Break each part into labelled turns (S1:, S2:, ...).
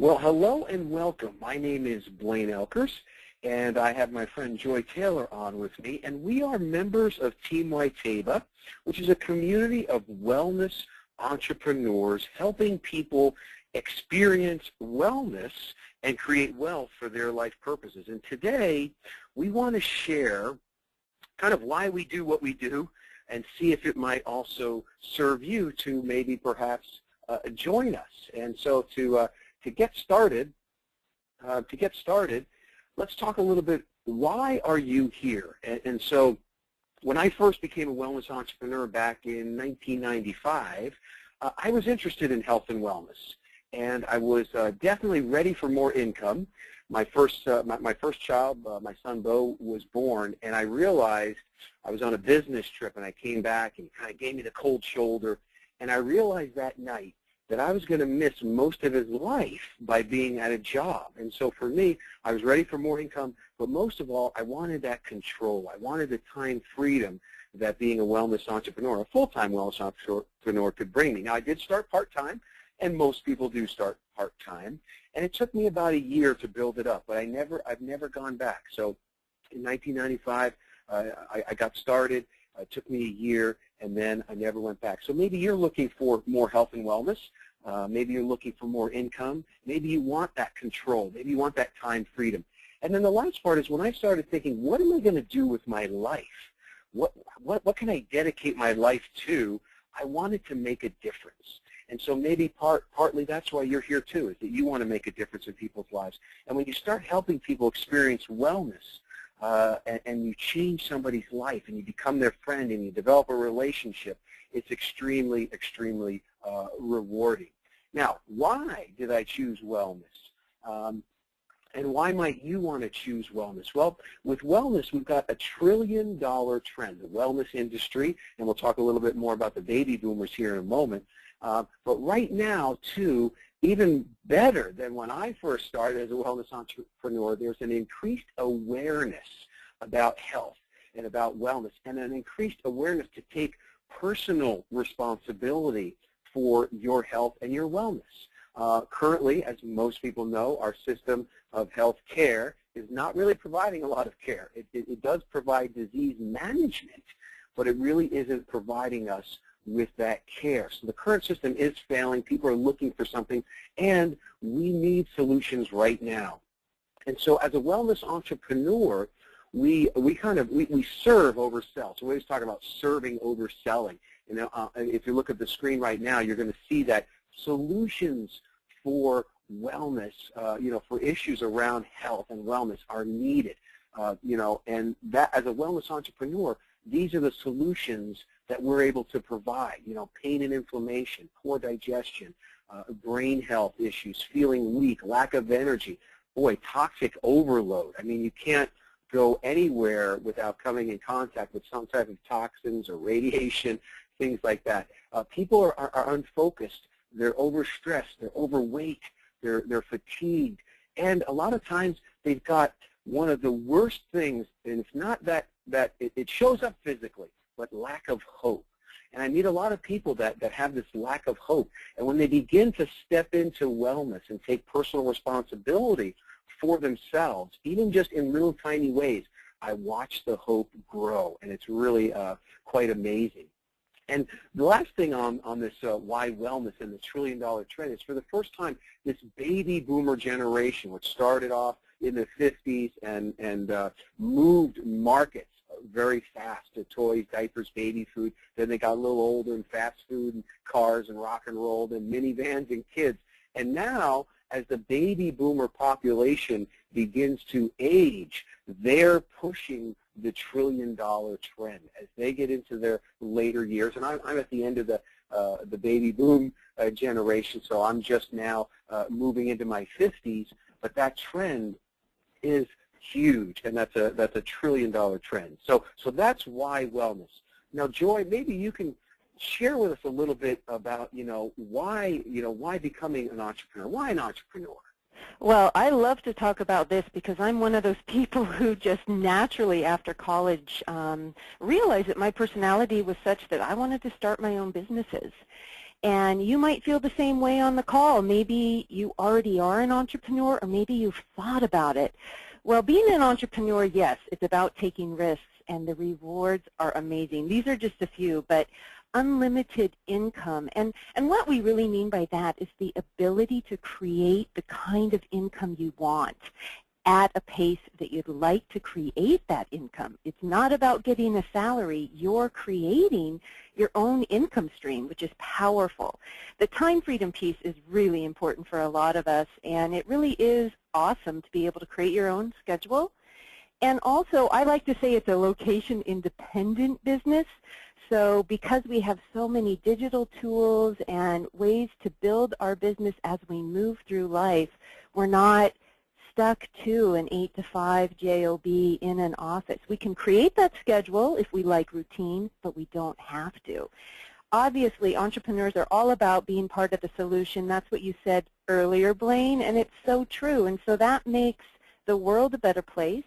S1: Well, hello and welcome. My name is Blaine Elkers, and I have my friend Joy Taylor on with me, and we are members of Team WYTAYBA, which is a community of wellness entrepreneurs helping people experience wellness and create wealth for their life purposes. And today, we want to share kind of why we do what we do and see if it might also serve you to maybe perhaps join us. And so to get started, let's talk a little bit, why are you here? And so when I first became a wellness entrepreneur back in 1995, I was interested in health and wellness. And I was definitely ready for more income. My first child, my son Bo, was born, and I realized I was on a business trip, and I came back, and he kind of gave me the cold shoulder, and I realized that night that I was going to miss most of his life by being at a job. And so for me, I was ready for more income, but most of all, I wanted that control. I wanted the time freedom that being a wellness entrepreneur, a full-time wellness entrepreneur, could bring me. Now, I did start part-time, and most people do start part-time, and it took me about a year to build it up, but I've never gone back. So in 1995, I got started. It took me a year, and then I never went back. So maybe you're looking for more health and wellness. Maybe you're looking for more income. Maybe you want that control. Maybe you want that time freedom. And then the last part is when I started thinking, what am I going to do with my life? What can I dedicate my life to? I wanted to make a difference. And so maybe partly that's why you're here too, is that you want to make a difference in people's lives. And when you start helping people experience wellness, and you change somebody's life and you become their friend and you develop a relationship, it's extremely, extremely rewarding. Now, why did I choose wellness? And why might you want to choose wellness? Well, with wellness, we've got a $1 trillion trend, the wellness industry, and we'll talk a little bit more about the baby boomers here in a moment. But right now, too, even better than when I first started as a wellness entrepreneur, there's an increased awareness about health and about wellness, and an increased awareness to take personal responsibility for your health and your wellness. Currently, as most people know, our system of health care is not really providing a lot of care. It does provide disease management, but it really isn't providing us with that care. So the current system is failing. People are looking for something, and we need solutions right now. And so as a wellness entrepreneur, we serve over sell. So we always talk about serving over selling. You know, if you look at the screen right now, you're going to see that solutions for wellness, for issues around health and wellness are needed. And that as a wellness entrepreneur, these are the solutions that we're able to provide. Pain and inflammation, poor digestion, brain health issues, feeling weak, lack of energy, toxic overload. I mean, you can't go anywhere without coming in contact with some type of toxins or radiation, things like that. People are unfocused. They're overstressed. They're overweight. They're fatigued. And a lot of times they've got one of the worst things, and it's not that it shows up physically, but lack of hope. And I meet a lot of people that have this lack of hope. And when they begin to step into wellness and take personal responsibility for themselves, even just in little tiny ways, I watch the hope grow, and it's really quite amazing. And the last thing on this why wellness and the $1 trillion trend is, for the first time, this baby boomer generation, which started off in the 50s and moved markets very fast to toys, diapers, baby food. Then they got a little older and fast food and cars and rock and roll and minivans and kids. And now, as the baby boomer population begins to age, they're pushing the $1 trillion trend as they get into their later years. And I'm at the end of the baby boom generation, so I'm just now moving into my 50s. But that trend is huge, and that's a $1 trillion trend. So that's why wellness. Now, Joy, maybe you can share with us a little bit about why becoming an entrepreneur. Why an entrepreneur?
S2: Well, I love to talk about this because I'm one of those people who just naturally after college realized that my personality was such that I wanted to start my own businesses. And you might feel the same way on the call. Maybe you already are an entrepreneur, or maybe you've thought about it. Well, being an entrepreneur, yes, it's about taking risks, and the rewards are amazing. These are just a few, but unlimited income. And what we really mean by that is the ability to create the kind of income you want at a pace that you'd like to create that income. It's not about getting a salary. You're creating your own income stream, which is powerful. The time freedom piece is really important for a lot of us, and it really is awesome to be able to create your own schedule. And also, I like to say it's a location-independent business. So because we have so many digital tools and ways to build our business as we move through life, we're not stuck to an 8 to 5 job in an office. We can create that schedule if we like routine, but we don't have to. Obviously, entrepreneurs are all about being part of the solution. That's what you said earlier, Blaine, and it's so true. And so that makes the world a better place,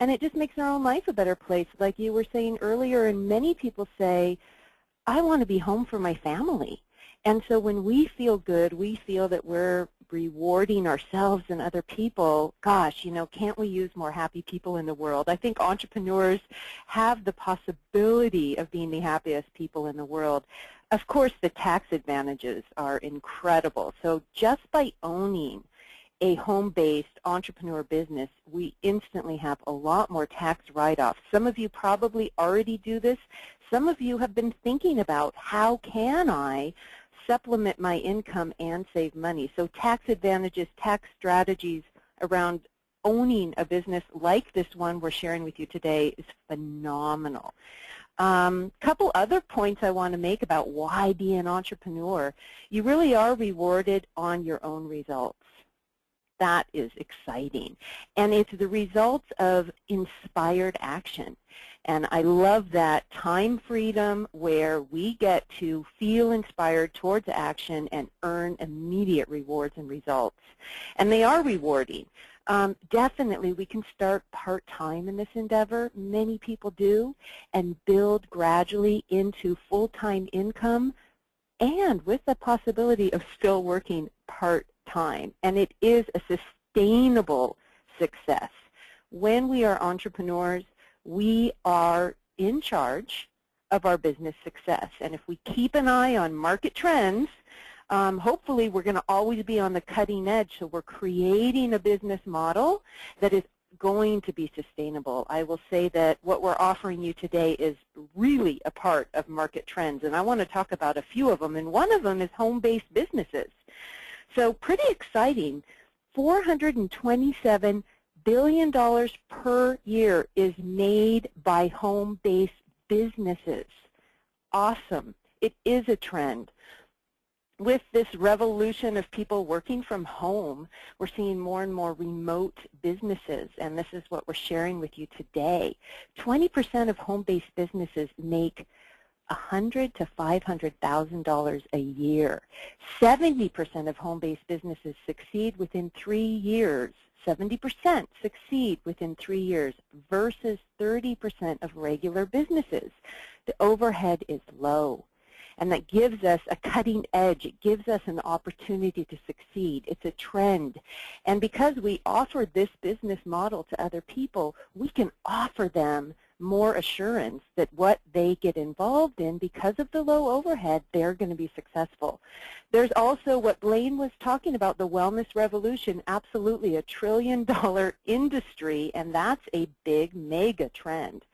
S2: and it just makes our own life a better place. Like you were saying earlier, and many people say, I want to be home for my family. And so when we feel good, we feel that we're rewarding ourselves and other people. Gosh, you know, can't we use more happy people in the world? I think entrepreneurs have the possibility of being the happiest people in the world. Of course, the tax advantages are incredible. So just by owning a home-based entrepreneur business, we instantly have a lot more tax write-offs. Some of you probably already do this. Some of you have been thinking about, how can I supplement my income and save money? So tax advantages, tax strategies around owning a business like this one we're sharing with you today is phenomenal. Couple other points I want to make about why be an entrepreneur. You really are rewarded on your own results. That is exciting. And it's the results of inspired action. And I love that time freedom where we get to feel inspired towards action and earn immediate rewards and results. And they are rewarding. Definitely we can start part-time in this endeavor. Many people do, and build gradually into full-time income, and with the possibility of still working part-time. And it is a sustainable success. When we are entrepreneurs, we are in charge of our business success. And if we keep an eye on market trends, hopefully we're going to always be on the cutting edge. So we're creating a business model that is going to be sustainable. I will say that what we're offering you today is really a part of market trends. And I want to talk about a few of them. And one of them is home-based businesses. So pretty exciting. $427 billion per year is made by home-based businesses. Awesome. It is a trend. With this revolution of people working from home, we're seeing more and more remote businesses, and this is what we're sharing with you today. 20% of home-based businesses make $100,000 to $500,000 a year. 70% of home-based businesses succeed within 3 years. 70% succeed within 3 years versus 30% of regular businesses. The overhead is low, and that gives us a cutting edge. It gives us an opportunity to succeed. It's a trend. And because we offer this business model to other people, we can offer them more assurance that what they get involved in, because of the low overhead, they're going to be successful. There's also what Blaine was talking about, the wellness revolution, absolutely a $1 trillion industry, and that's a big mega trend.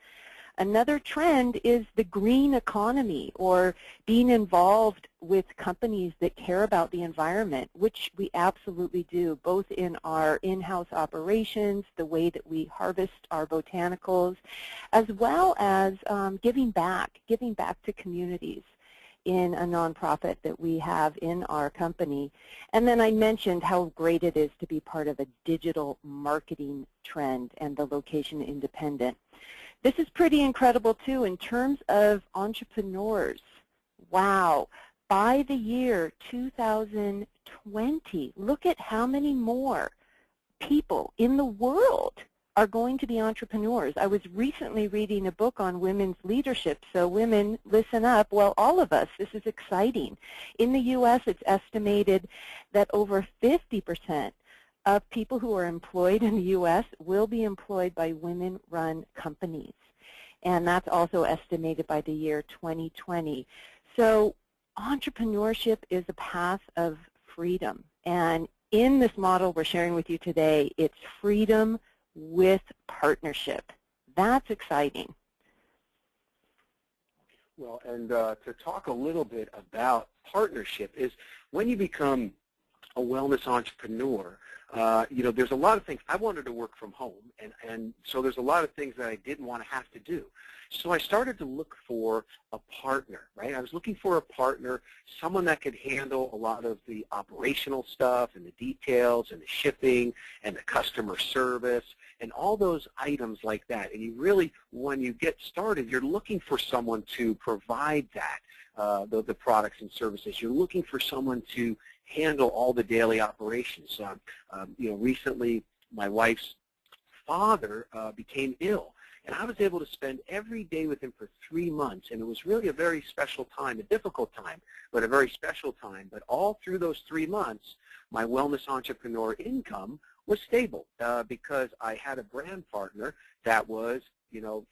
S2: Another trend is the green economy, or being involved with companies that care about the environment, which we absolutely do, both in our in-house operations, the way that we harvest our botanicals, as well as giving back to communities in a nonprofit that we have in our company. And then I mentioned how great it is to be part of a digital marketing trend and the location independent. This is pretty incredible too in terms of entrepreneurs. Wow, by the year 2020, look at how many more people in the world are going to be entrepreneurs. I was recently reading a book on women's leadership, so women, listen up. Well, all of us, this is exciting. In the U.S., it's estimated that over 50% of people who are employed in the U.S. will be employed by women-run companies. And that's also estimated by the year 2020. So entrepreneurship is a path of freedom. And in this model we're sharing with you today, it's freedom with partnership. That's exciting.
S1: Well, and to talk a little bit about partnership is when you become a wellness entrepreneur, there's a lot of things. I wanted to work from home, and so there's a lot of things that I didn't want to have to do. So I started to look for a partner, right? I was looking for a partner, someone that could handle a lot of the operational stuff and the details and the shipping and the customer service and all those items like that. And you really, when you get started, you're looking for someone to provide that, the products and services. You're looking for someone to handle all the daily operations. Recently my wife's father became ill, and I was able to spend every day with him for 3 months, and it was really a very special time, a difficult time, but a very special time. But all through those 3 months, my wellness entrepreneur income was stable because I had a brand partner that was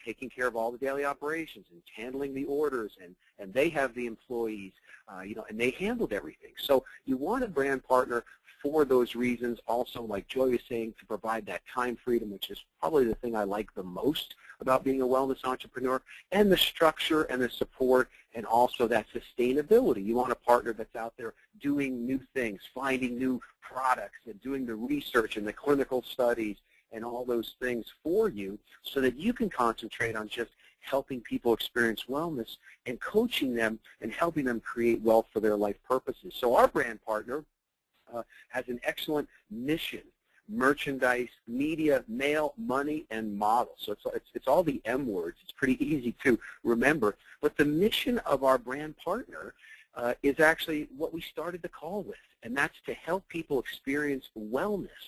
S1: taking care of all the daily operations and handling the orders, and they have the employees, and they handled everything. So you want a brand partner for those reasons. Also, like Joy was saying, to provide that time freedom, which is probably the thing I like the most about being a wellness entrepreneur, and the structure and the support, and also that sustainability. You want a partner that's out there doing new things, finding new products, and doing the research and the clinical studies and all those things for you, so that you can concentrate on just helping people experience wellness and coaching them and helping them create wealth for their life purposes. So our brand partner has an excellent mission: merchandise, media, mail, money, and model. So it's all the M words. It's pretty easy to remember. But the mission of our brand partner is actually what we started the call with, and that's to help people experience wellness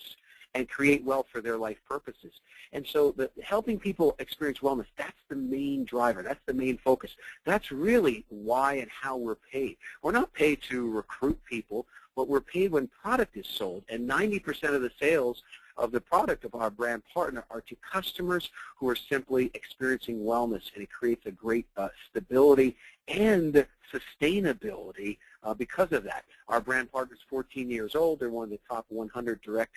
S1: and create wealth for their life purposes. And so helping people experience wellness, that's the main driver. That's the main focus. That's really why and how we're paid. We're not paid to recruit people, but we're paid when product is sold. And 90% of the sales of the product of our brand partner are to customers who are simply experiencing wellness, and it creates a great stability and sustainability because of that. Our brand partner is 14 years old. They're one of the top 100 direct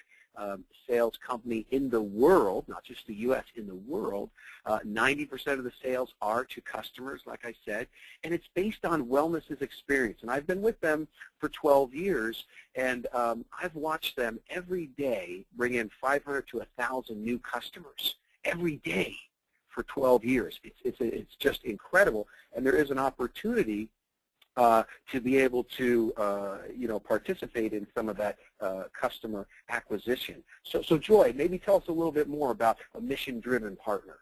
S1: sales company in the world, not just the U.S., in the world. 90% of the sales are to customers, like I said, and it's based on wellness's experience. And I've been with them for 12 years, and I've watched them every day bring in 500 to 1,000 new customers every day for 12 years. It's just incredible, and there is an opportunity to be able to, participate in some of that customer acquisition. So Joy, maybe tell us a little bit more about a mission-driven partner.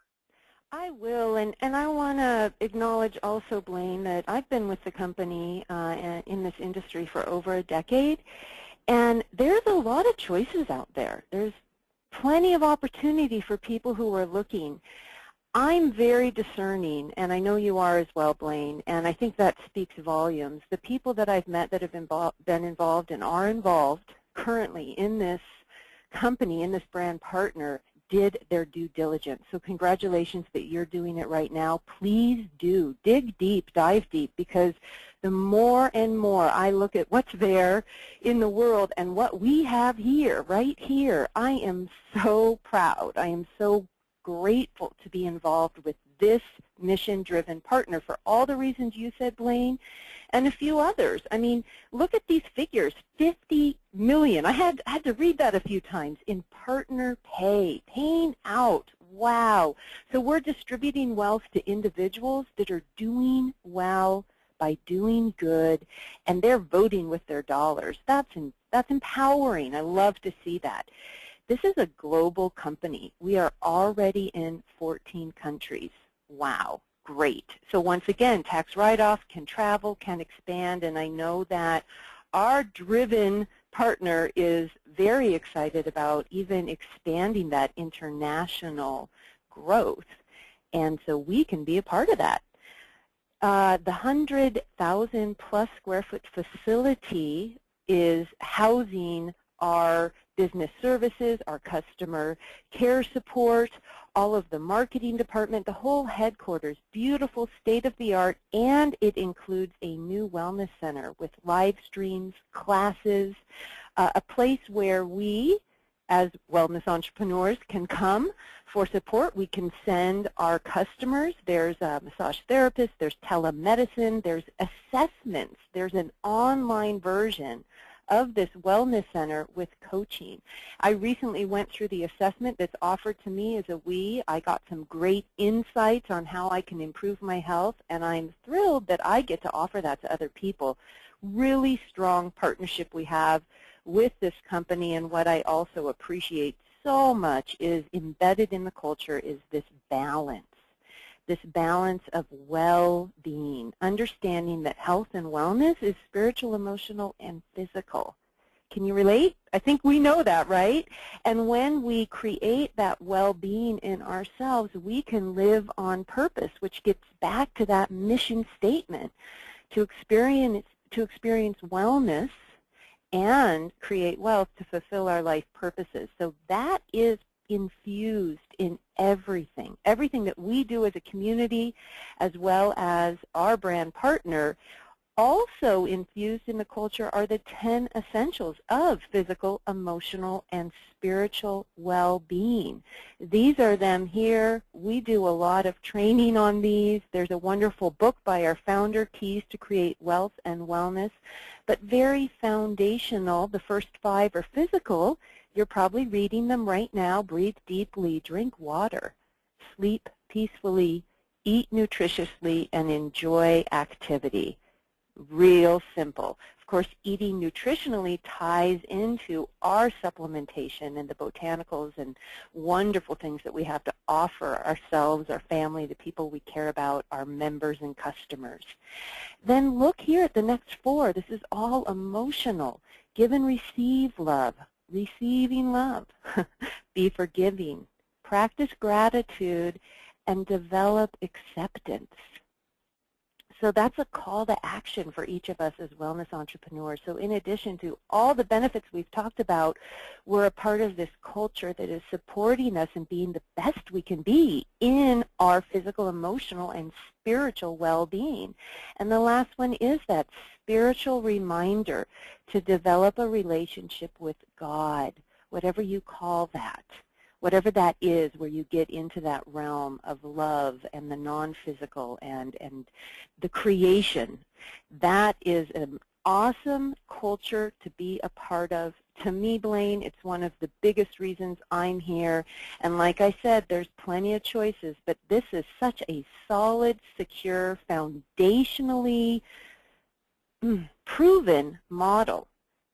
S2: I will, and I want to acknowledge also, Blaine, that I've been with the company in this industry for over a decade, and there's a lot of choices out there. There's plenty of opportunity for people who are looking. I'm very discerning, and I know you are as well, Blaine, and I think that speaks volumes. The people that I've met that have been involved and are involved currently in this company, in this brand partner, did their due diligence. So congratulations that you're doing it right now. Please do. Dig deep, dive deep, because the more and more I look at what's there in the world and what we have here, right here, I am so proud. I am so grateful to be involved with this mission-driven partner for all the reasons you said, Blaine, and a few others. I mean, look at these figures, 50 million. I had to read that a few times in partner pay, paying out. Wow. So we're distributing wealth to individuals that are doing well by doing good, and they're voting with their dollars. That's empowering. I love to see that. This is a global company. We are already in 14 countries. Wow, great. So once again, tax write-off, can travel, can expand, and I know that our driven partner is very excited about even expanding that international growth, and so we can be a part of that. The 100,000 plus square foot facility is housing our business services, our customer care support, all of the marketing department, the whole headquarters, beautiful, state-of-the-art, and it includes a new wellness center with live streams, classes, a place where we, as wellness entrepreneurs, can come for support. We can send our customers. There's a massage therapist, there's telemedicine, there's assessments, there's an online version of this wellness center with coaching. I recently went through the assessment that's offered to me as a we. I got some great insights on how I can improve my health, and I'm thrilled that I get to offer that to other people. Really strong partnership we have with this company, and what I also appreciate so much is embedded in the culture is this balance of well-being, understanding that health and wellness is spiritual, emotional, and physical. Can you relate? I think we know that, right? And when we create that well-being in ourselves, we can live on purpose, which gets back to that mission statement, to experience wellness and create wealth to fulfill our life purposes. So that is infused in everything that we do as a community, as well as our brand partner. Also infused in the culture are the 10 essentials of physical, emotional, and spiritual well-being. These are them here. We do a lot of training on these. There's a wonderful book by our founder, Keys to Create Wealth and Wellness, but very foundational. The first 5 are physical. You're probably reading them right now. Breathe deeply, drink water, sleep peacefully, eat nutritiously, and enjoy activity. Real simple. Of course, eating nutritionally ties into our supplementation and the botanicals and wonderful things that we have to offer ourselves, our family, the people we care about, our members and customers. Then look here at the next 4. This is all emotional. Give and receive love. Receiving love. Be forgiving. Practice gratitude and develop acceptance. So that's a call to action for each of us as wellness entrepreneurs. So in addition to all the benefits we've talked about, we're a part of this culture that is supporting us in being the best we can be in our physical, emotional, and spiritual well-being. And the last one is that spiritual reminder to develop a relationship with God, whatever you call that. Whatever that is, where you get into that realm of love and the non-physical and the creation, that is an awesome culture to be a part of. To me, Blaine, it's one of the biggest reasons I'm here. And like I said, there's plenty of choices, but this is such a solid, secure, foundationally proven model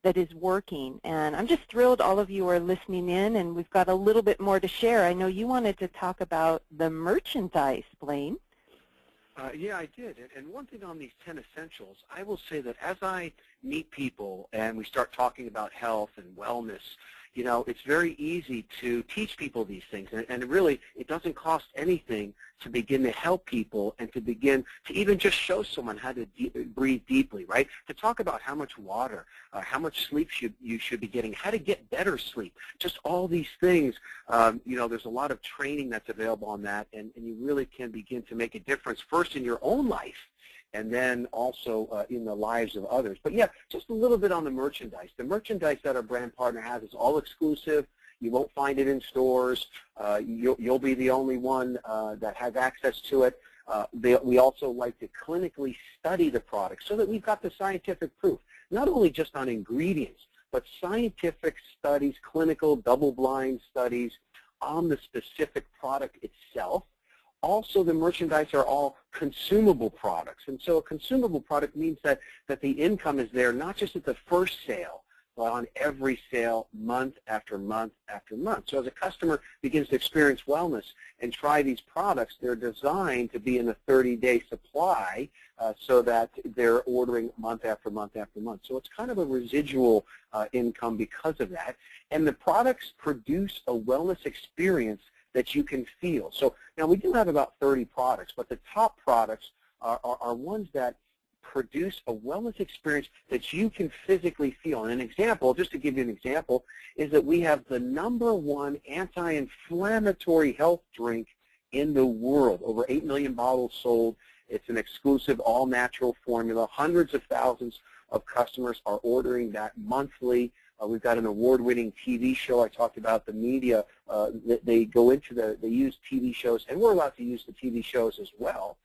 S2: that is working, and I'm just thrilled all of you are listening in, and we've got a little bit more to share. I know you wanted to talk about the merchandise, Blaine.
S1: Yeah, I did. And one thing on these 10 essentials, I will say that as I meet people and we start talking about health and wellness, you know, it's very easy to teach people these things. And really, it doesn't cost anything to begin to help people and to begin to even just show someone how to breathe deeply, right? To talk about how much water, how much sleep you should be getting, how to get better sleep, just all these things. You know, there's a lot of training that's available on that, and you really can begin to make a difference first in your own life and then also in the lives of others. But yeah, just a little bit on the merchandise. The merchandise that our brand partner has is all exclusive. You won't find it in stores. You'll be the only one that has access to it. We also like to clinically study the product so that we've got the scientific proof, not only just on ingredients, but scientific studies, clinical double-blind studies on the specific product itself. Also, the merchandise are all consumable products. And so a consumable product means that the income is there not just at the first sale, on every sale month after month after month. So as a customer begins to experience wellness and try these products, they're designed to be in a 30-day supply so that they're ordering month after month after month. So it's kind of a residual income because of that. And the products produce a wellness experience that you can feel. So now we do have about 30 products, but the top products are ones that produce a wellness experience that you can physically feel. And an example, just to give you an example, is that we have the #1 anti-inflammatory health drink in the world. Over 8 million bottles sold. It's an exclusive all-natural formula. Hundreds of thousands of customers are ordering that monthly. We've got an award-winning TV show. I talked about the media. They go into they use TV shows, and we're allowed to use the TV shows as well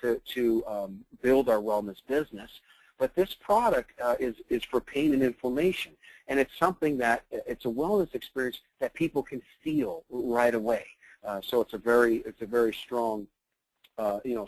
S1: to build our wellness business. But this product is for pain and inflammation, and it's something that it's a wellness experience that people can feel right away. So it's a very strong,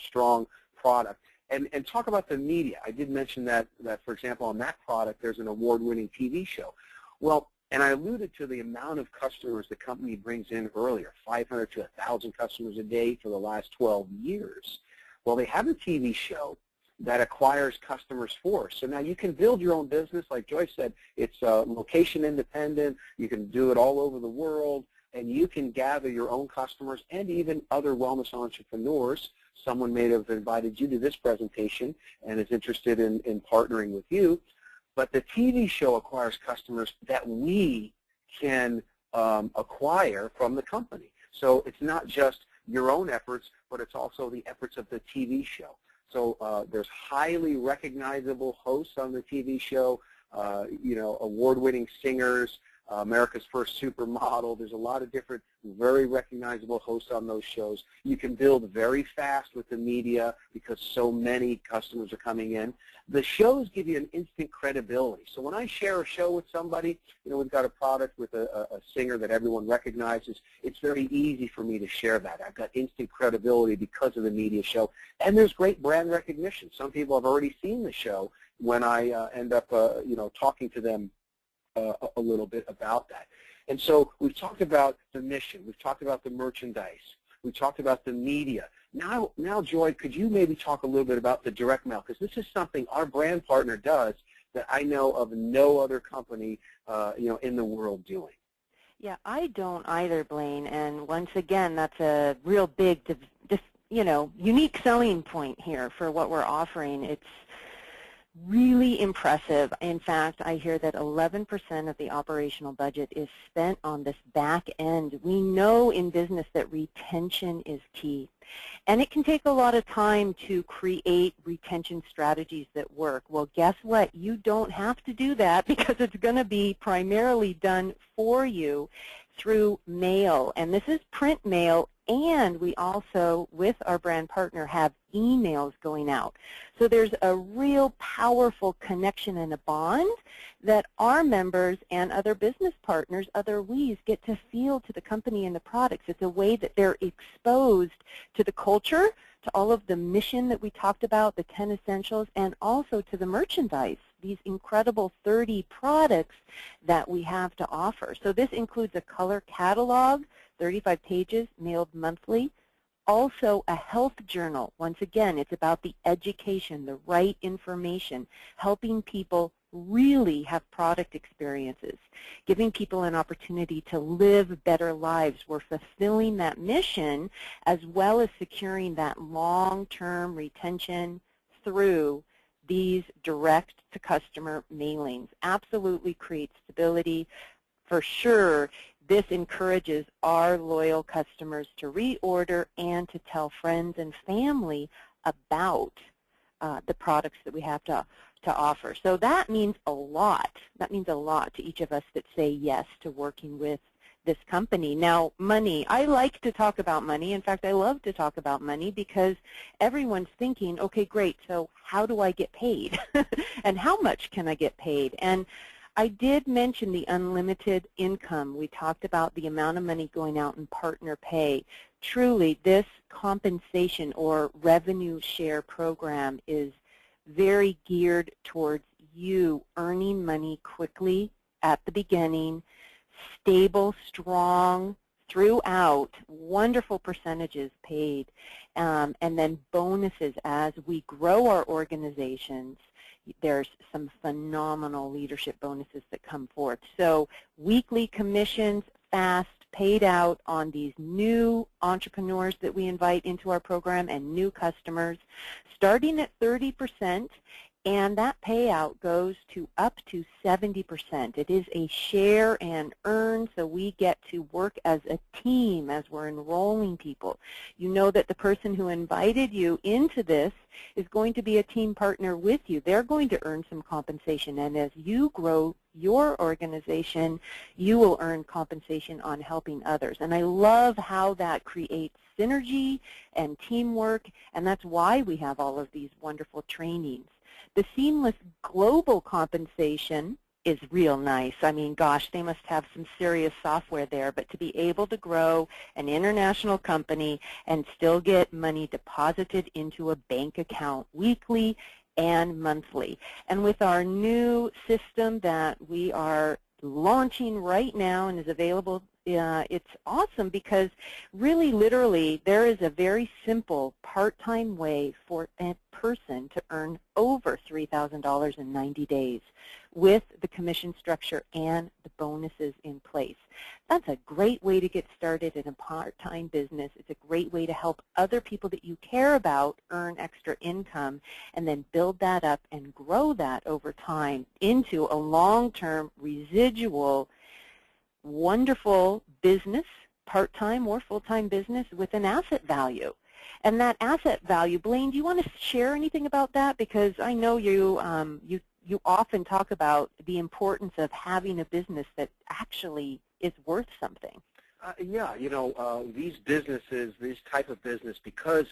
S1: strong product. And talk about the media. I did mention that for example, on that product, there's an award-winning TV show. Well, and I alluded to the amount of customers the company brings in earlier, 500 to 1,000 customers a day for the last 12 years. Well, they have a TV show that acquires customers for us. So now you can build your own business. Like Joyce said, it's location independent. You can do it all over the world, and you can gather your own customers and even other wellness entrepreneurs. Someone may have invited you to this presentation and is interested in partnering with you. But the TV show acquires customers that we can acquire from the company. So it's not just your own efforts, but it's also the efforts of the TV show. So there's highly recognizable hosts on the TV show, award-winning singers, America's First Supermodel. There's a lot of different very recognizable hosts on those shows. You can build very fast with the media because so many customers are coming in. The shows give you an instant credibility. So when I share a show with somebody, we've got a product with a singer that everyone recognizes, it's very easy for me to share that. I've got instant credibility because of the media show. And there's great brand recognition. Some people have already seen the show when I end up talking to them a little bit about that. And so we've talked about the mission. We've talked about the merchandise. We've talked about the media. Now, Joy, could you maybe talk a little bit about the direct mail? Because this is something our brand partner does that I know of no other company in the world doing.
S2: Yeah, I don't either, Blaine. And once again, that's a real big, unique selling point here for what we're offering. It's really impressive. In fact, I hear that 11% of the operational budget is spent on this back end. We know in business that retention is key. And it can take a lot of time to create retention strategies that work. Well, guess what? You don't have to do that because it's going to be primarily done for you through mail. And this is print mail, and we also, with our brand partner, have emails going out. So there's a real powerful connection and a bond that our members and other business partners, other we's, get to feel to the company and the products. It's a way that they're exposed to the culture, to all of the mission that we talked about, the 10 essentials, and also to the merchandise, these incredible 30 products that we have to offer. So this includes a color catalog, 35 pages, mailed monthly. Also a health journal. Once again, it's about the education, the right information, helping people really have product experiences, giving people an opportunity to live better lives. We're fulfilling that mission as well as securing that long-term retention through these direct-to-customer mailings. Absolutely creates stability. For sure, this encourages our loyal customers to reorder and to tell friends and family about the products that we have to offer. So that means a lot. That means a lot to each of us that say yes to working with this company. Now, money. I like to talk about money. In fact, I love to talk about money because everyone's thinking, okay, great, so how do I get paid? And how much can I get paid? And I did mention the unlimited income. We talked about the amount of money going out in partner pay. Truly, this compensation or revenue share program is very geared towards you earning money quickly at the beginning, stable, strong throughout, wonderful percentages paid, and then bonuses as we grow our organizations. There's some phenomenal leadership bonuses that come forth. So weekly commissions, fast, paid out on these new entrepreneurs that we invite into our program and new customers, starting at 30%, and that payout goes to up to 70%. It is a share and earn, so we get to work as a team as we're enrolling people. You know that the person who invited you into this is going to be a team partner with you. They're going to earn some compensation, and as you grow your organization, you will earn compensation on helping others. And I love how that creates synergy and teamwork, and that's why we have all of these wonderful trainings. The seamless global compensation is real nice. I mean, gosh, they must have some serious software there, but to be able to grow an international company and still get money deposited into a bank account weekly and monthly. And with our new system that we are launching right now and is available, it's awesome because really, literally, there is a very simple part-time way for a person to earn over $3,000 in 90 days with the commission structure and the bonuses in place. That's a great way to get started in a part-time business. It's a great way to help other people that you care about earn extra income and then build that up and grow that over time into a long-term residual wonderful business, part-time or full-time business with an asset value. And that asset value, Blaine, do you want to share anything about that? Because I know you often talk about the importance of having a business that actually is worth something.
S1: Yeah, you know, these businesses, this type of business, because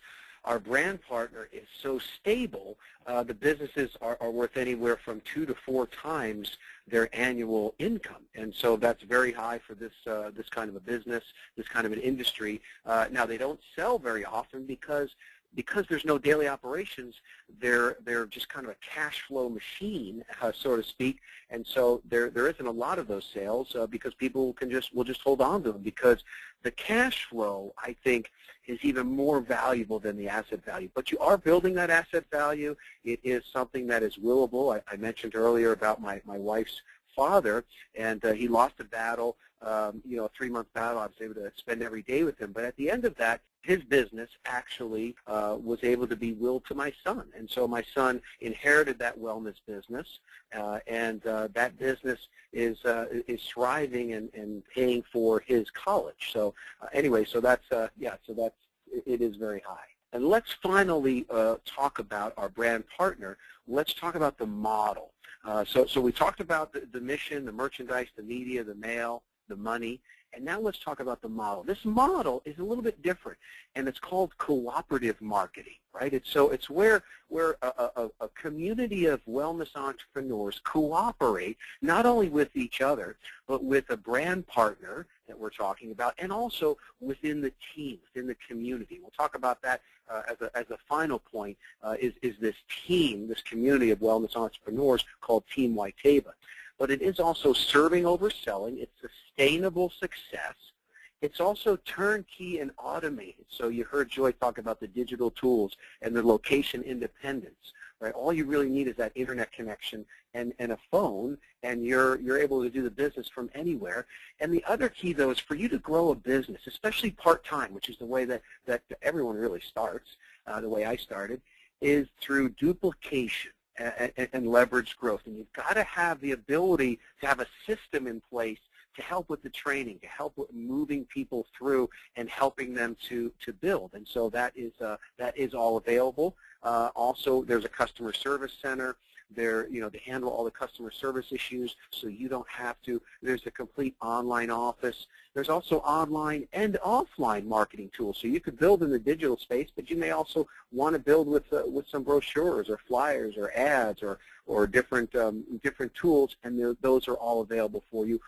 S1: our brand partner is so stable, the businesses are worth anywhere from 2 to 4 times their annual income, and so that's very high for this this kind of a business, this kind of an industry. Now they don't sell very often because there's no daily operations. They're just kind of a cash flow machine, so to speak, and so there isn't a lot of those sales because people will just hold on to them, because the cash flow, I think, is even more valuable than the asset value. But you are building that asset value. It is something that is willable. I mentioned earlier about my wife's father, and he lost a battle, you know, a 3-month battle. I was able to spend every day with him. But at the end of that, his business actually was able to be willed to my son. And so my son inherited that wellness business, and that business is thriving and paying for his college. So anyway, so that's, yeah, so that's, it is very high. And let's finally talk about our brand partner. Let's talk about the model. So we talked about the mission, the merchandise, the media, the mail, the money, and now let's talk about the model. This model is a little bit different, and it's called cooperative marketing, right? It's where a community of wellness entrepreneurs cooperate not only with each other, but with a brand partner that we're talking about, and also within the team, within the community. We'll talk about that as a final point, is this team, this community of wellness entrepreneurs called Team WYTAYBA. But it is also serving over selling. It's sustainable success. It's also turnkey and automated. So you heard Joy talk about the digital tools and the location independence, right? All you really need is that internet connection and a phone, and you're able to do the business from anywhere. And the other key, though, is for you to grow a business, especially part-time, which is the way that everyone really starts, the way I started, is through duplication and leverage growth. And you've got to have the ability to have a system in place to help with the training, to help with moving people through and helping them to build. And so that is all available. Also, there's a customer service center there, you know, to handle all the customer service issues, so you don't have to. There's a complete online office. There's also online and offline marketing tools. So you could build in the digital space, but you may also want to build with some brochures or flyers or ads or different tools, and those are all available for you.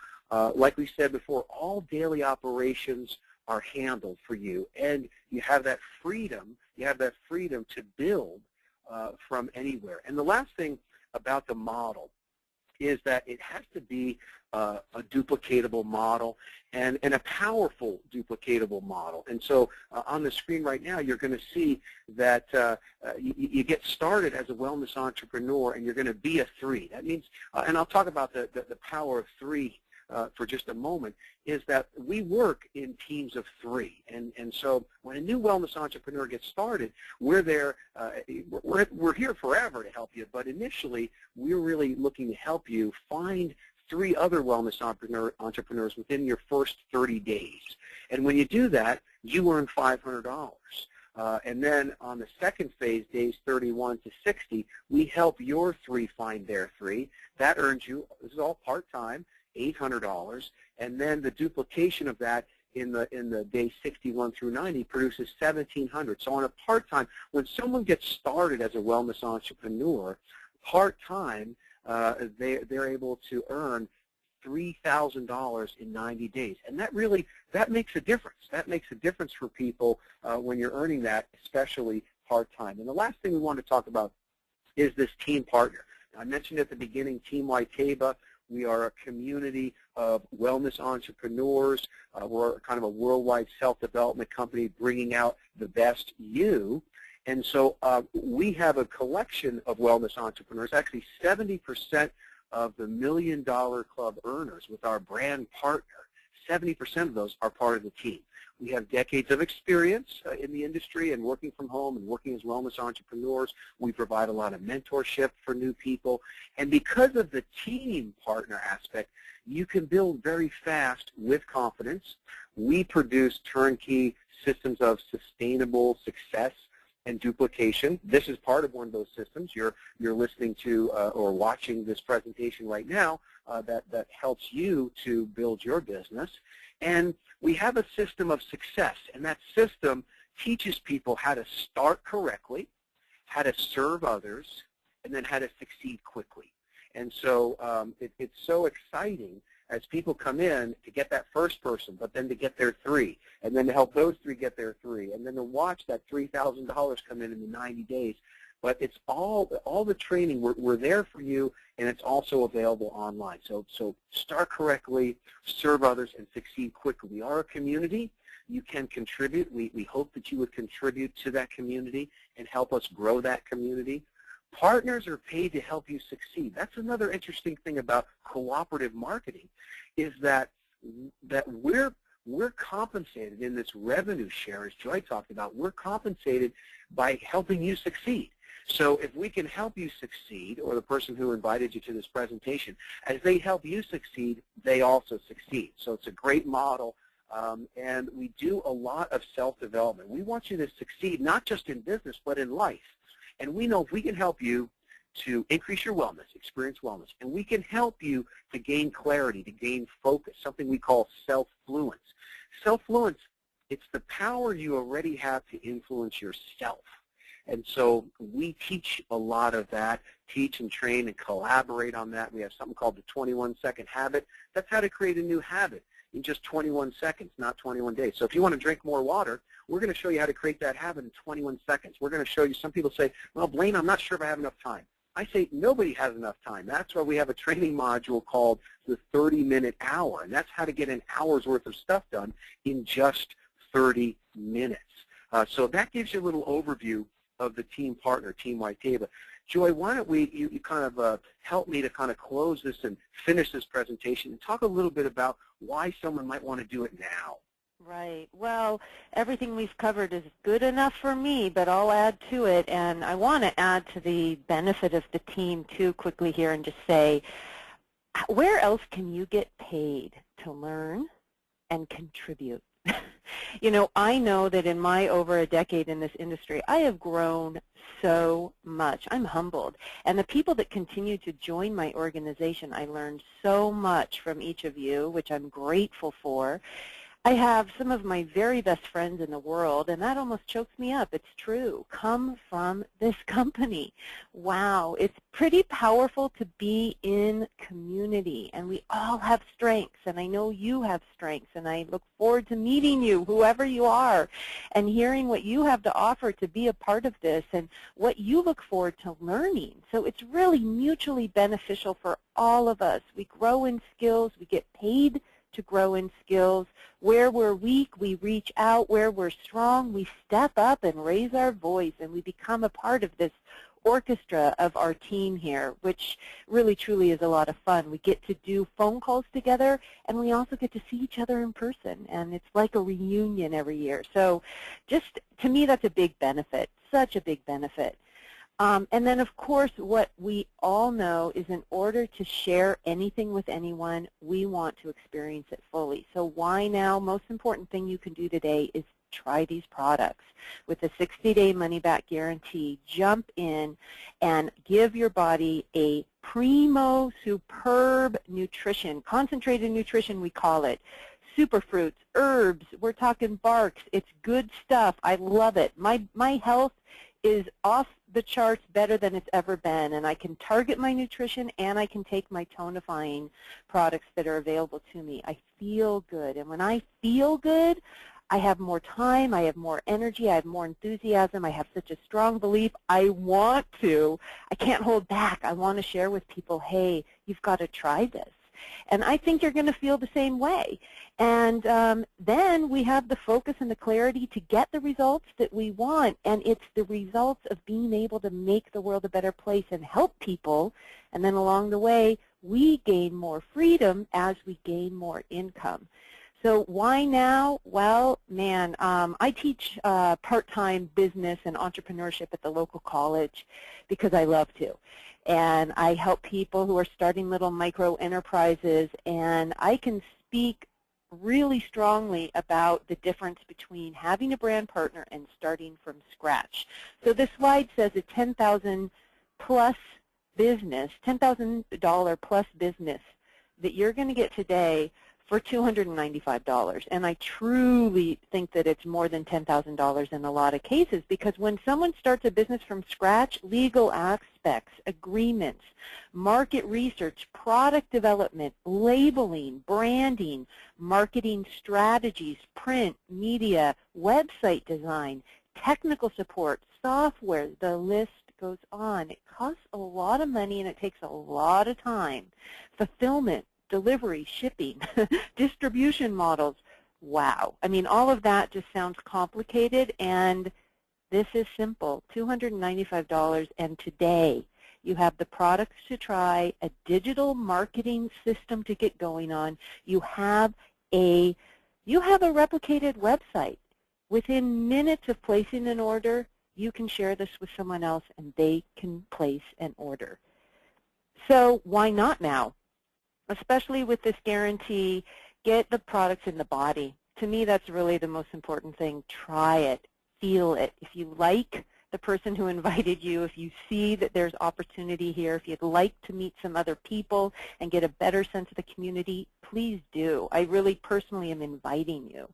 S1: Like we said before, all daily operations are handled for you, and you have that freedom. You have that freedom to build from anywhere. And the last thing about the model is that it has to be a duplicatable model and a powerful duplicatable model. And so on the screen right now, you're going to see that you get started as a wellness entrepreneur, and you're going to be a 3. That means, and I'll talk about the power of 3 for just a moment, is that we work in teams of 3. And so when a new wellness entrepreneur gets started, we're there, we're here forever to help you, but initially we're really looking to help you find 3 other wellness entrepreneurs within your first 30 days. And when you do that, you earn $500. And then on the second phase, days 31 to 60, we help your 3 find their 3. That earns you, this is all part-time, $800, and then the duplication of that in the day 61 through 90 produces $1,700. So on a part-time, when someone gets started as a wellness entrepreneur, part-time, they're able to earn $3,000 in 90 days, and that makes a difference. That makes a difference for people when you're earning that, especially part-time. And the last thing we want to talk about is this team partner. I mentioned at the beginning, Team WYTAYBA. We are a community of wellness entrepreneurs. We're kind of a worldwide self-development company bringing out the best you. And so we have a collection of wellness entrepreneurs. Actually, 70% of the $1 Million Club earners with our brand partner, 70% of those are part of the team. We have decades of experience in the industry and working from home and working as wellness entrepreneurs. We provide a lot of mentorship for new people. And because of the team partner aspect, you can build very fast with confidence. We produce turnkey systems of sustainable success and duplication. This is part of one of those systems. You're listening to or watching this presentation right now that helps you to build your business. And we have a system of success, and that system teaches people how to start correctly, how to serve others, and then how to succeed quickly. And so it's so exciting as people come in to get that first person, but then to get their 3, and then to help those 3 get their 3, and then to watch that $3,000 come in the 90 days. But it's all the training. We're there for you, and it's also available online. So start correctly, serve others, and succeed quickly. We are a community. You can contribute. We hope that you would contribute to that community and help us grow that community. Partners are paid to help you succeed. That's another interesting thing about cooperative marketing, is that we're compensated in this revenue share, as Joy talked about. We're compensated by helping you succeed. So if we can help you succeed, or the person who invited you to this presentation, as they help you succeed, they also succeed. So it's a great model, and we do a lot of self-development. We want you to succeed not just in business, but in life. And we know if we can help you to increase your wellness, experience wellness, and we can help you to gain clarity, to gain focus, something we call self-fluence. Self-fluence, it's the power you already have to influence yourself. And so we teach a lot of that, teach and train and collaborate on that. We have something called the 21-second habit. That's how to create a new habit in just 21 seconds, not 21 days. So if you want to drink more water, we're going to show you how to create that habit in 21 seconds. We're going to show you. Some people say, well, Blaine, I'm not sure if I have enough time. I say nobody has enough time. That's why we have a training module called the 30-minute hour, and that's how to get an hour's worth of stuff done in just 30 minutes. So that gives you a little overview of the team partner, Team WYTAYBA. Joy, why don't you kind of help me to kind of close this and finish this presentation and talk a little bit about why someone might want to do it now.
S2: Right. Well, everything we've covered is good enough for me, but I'll add to it. And I want to add to the benefit of the team, too, quickly here and just say, where else can you get paid to learn and contribute? You know, I know that in my over a decade in this industry, I have grown so much. I'm humbled. And the people that continue to join my organization, I learned so much from each of you, which I'm grateful for. I have some of my very best friends in the world, and that almost chokes me up. It's true. Come from this company. Wow. It's pretty powerful to be in community, and we all have strengths, and I know you have strengths, and I look forward to meeting you, whoever you are, and hearing what you have to offer to be a part of this and what you look forward to learning. So it's really mutually beneficial for all of us. We grow in skills. We get paid to grow in skills. Where we're weak, we reach out. Where we're strong, we step up and raise our voice, and we become a part of this orchestra of our team here, which really truly is a lot of fun. We get to do phone calls together, and we also get to see each other in person, and it's like a reunion every year. So just, to me, that's a big benefit, such a big benefit. And then, of course, what we all know is in order to share anything with anyone, we want to experience it fully. So why now? Most important thing you can do today is try these products. With a 60-day money-back guarantee, jump in and give your body a primo, superb nutrition, concentrated nutrition we call it. Superfruits, herbs, we're talking barks. It's good stuff. I love it. My health is off the charts better than it's ever been, and I can target my nutrition and I can take my tonifying products that are available to me. I feel good, and when I feel good, I have more time, I have more energy, I have more enthusiasm, I have such a strong belief. I can't hold back. I want to share with people, hey, you've got to try this. And I think you're going to feel the same way. And then we have the focus and the clarity to get the results that we want. And it's the results of being able to make the world a better place and help people. And then along the way, we gain more freedom as we gain more income. So why now? Well, man, I teach part-time business and entrepreneurship at the local college because I love to. And I help people who are starting little micro enterprises, and I can speak really strongly about the difference between having a brand partner and starting from scratch. So this slide says a $10,000 plus business, $10,000 plus business that you're going to get today for $295. And I truly think that it's more than $10,000 in a lot of cases, because when someone starts a business from scratch, legal aspects, agreements, market research, product development, labeling, branding, marketing strategies, print, media, website design, technical support, software, the list goes on. It costs a lot of money and it takes a lot of time. Fulfillment, delivery, shipping, distribution models. Wow. I mean, all of that just sounds complicated, and this is simple, $295, and today you have the products to try, a digital marketing system to get going on. You have a replicated website. Within minutes of placing an order, you can share this with someone else, and they can place an order. So why not now? Especially with this guarantee, get the products in the body. To me, that's really the most important thing. Try it. Feel it. If you like the person who invited you, if you see that there's opportunity here, if you'd like to meet some other people and get a better sense of the community, please do. I really personally am inviting you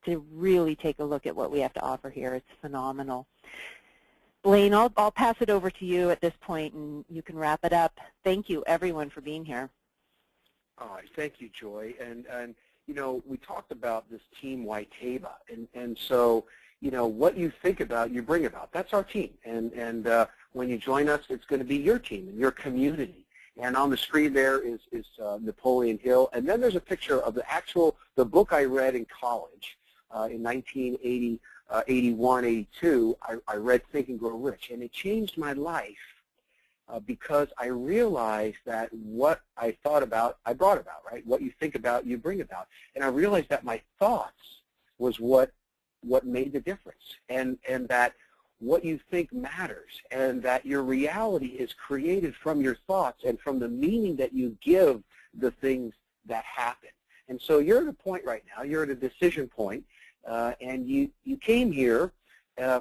S2: to really take a look at what we have to offer here. It's phenomenal. Blaine, I'll pass it over to you at this point, and you can wrap it up. Thank you, everyone, for being here.
S1: All right, thank you, Joy. And you know, we talked about this Team WYTAYBA, and so, you know, what you think about, you bring about. That's our team. And when you join us, it's going to be your team and your community. And on the screen there is Napoleon Hill. And then there's a picture of the book I read in college in 1980, 81, 82. I read Think and Grow Rich, and it changed my life. Because I realized that what I thought about, I brought about, right? What you think about, you bring about. And I realized that my thoughts was what made the difference, and that what you think matters, and that your reality is created from your thoughts and from the meaning that you give the things that happen. And so you're at a point right now, you're at a decision point, and you came here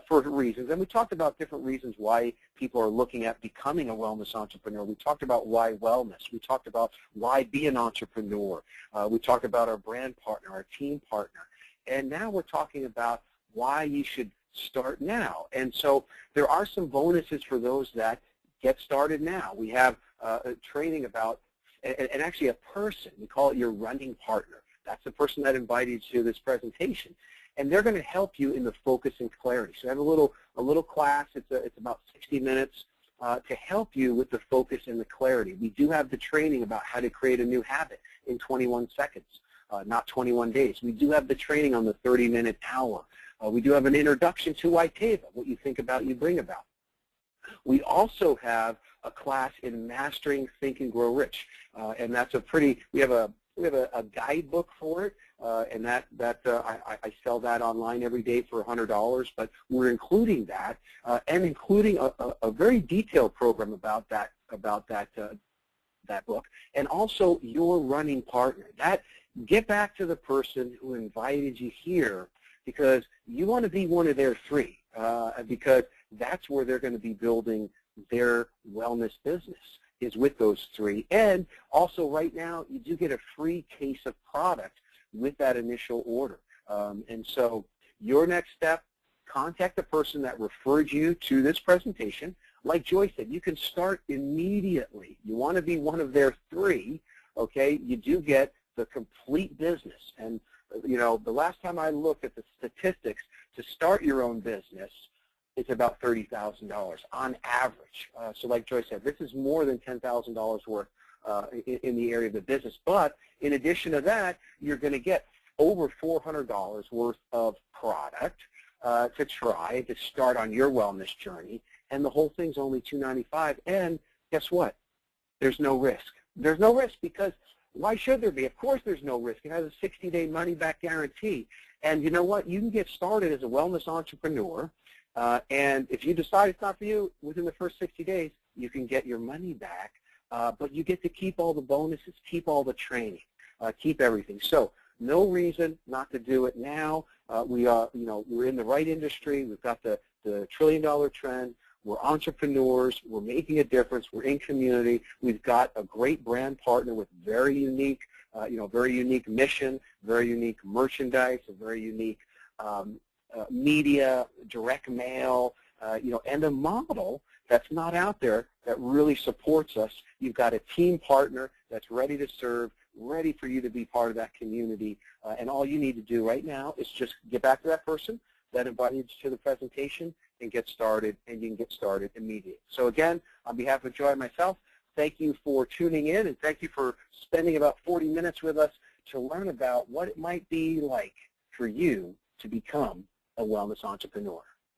S1: for reasons. And we talked about different reasons why people are looking at becoming a wellness entrepreneur. We talked about why wellness. We talked about why be an entrepreneur. We talked about our brand partner, our team partner. And now we're talking about why you should start now. And so there are some bonuses for those that get started now. We have a training about, and actually a person, we call it your running partner. That's the person that invited you to this presentation. And they're going to help you in the focus and clarity. So I have a little class. It's about 60 minutes to help you with the focus and the clarity. We do have the training about how to create a new habit in 21 seconds, not 21 days. We do have the training on the 30-minute hour. We do have an introduction to WYTAYBA, what you think about, you bring about. We also have a class in Mastering Think and Grow Rich, and that's we have a guidebook for it, and I sell that online every day for $100. But we're including that, and including a very detailed program about that book, and also your running partner. Get back to the person who invited you here, because you want to be one of their three, because that's where they're going to be building their wellness business, is with those three. And also right now, you do get a free case of product with that initial order. And so your next step, contact the person that referred you to this presentation. Like Joy said, you can start immediately. You want to be one of their three, okay? You do get the complete business. And, you know, the last time I looked at the statistics, to start your own business, it's about $30,000 on average. So like Joy said, this is more than $10,000 worth in the area of the business. But in addition to that, you're going to get over $400 worth of product to try to start on your wellness journey. And the whole thing's only $295. And guess what? There's no risk. There's no risk, because why should there be? Of course there's no risk. It has a 60-day money-back guarantee. And you know what? You can get started as a wellness entrepreneur. And if you decide it's not for you, within the first 60 days, you can get your money back. But you get to keep all the bonuses, keep all the training, keep everything. So no reason not to do it now. We're in the right industry. We've got the trillion-dollar trend. We're entrepreneurs. We're making a difference. We're in community. We've got a great brand partner with very unique mission, very unique merchandise, a very unique media, direct mail, and a model that's not out there that really supports us. You've got a team partner that's ready to serve, ready for you to be part of that community, and all you need to do right now is just get back to that person that invited you to the presentation and get started, and you can get started immediately. So again, on behalf of Joy and myself, thank you for tuning in, and thank you for spending about 40 minutes with us to learn about what it might be like for you to become a wellness entrepreneur.